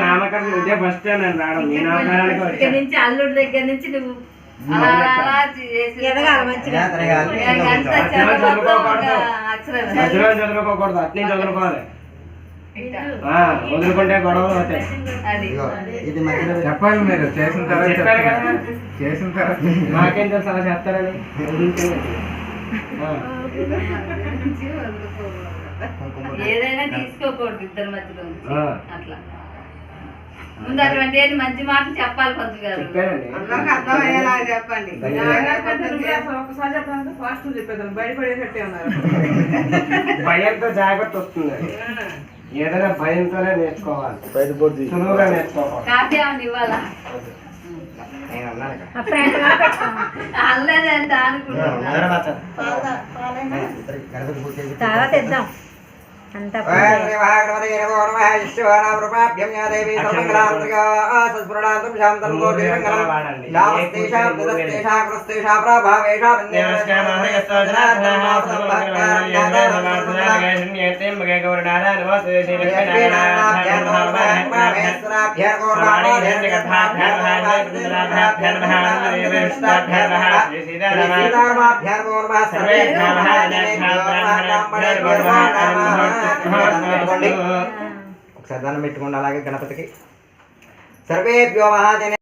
నామకరణం ఇదే ఫస్ట్ నేను రావడం మీ నామకరణానికి నుంచి అల్లుడి దగ్గర నుంచి నువ్వు చదువుకోకూడదు అట్నే చదువుకోవాలి వదులుకుంటే గొడవలు అవుతాయి చెప్పాలి మీరు చేసిన తర్వాత నాకేం తెలుసు అలా చెప్తారని ఏదైనా తీసుకోకూడదు ఇద్దరి మధ్యలో అట్లా ముందు అటువంటి మంచి మాటలు చెప్పాలి పంతులు గారు చెప్పండి ఒకసారి చెప్పాలంటే ఫాస్ట్ చెప్పేదాన్ని బయటపడేటట్టే ఉన్నారు భయంతో జాగ్రత్త వస్తుంది ఏదైనా భయంతోనే నేర్చుకోవాలి సులువుగా నేర్చుకోవాలి కాఫీ ఏమన్నా ఇవ్వాలా అల్లదంట చాలా తెద్దాం అంతా ఒకసారి దండం పెట్టుకోండి అలాగే గణపతికి సర్వేభ్యో మహాజన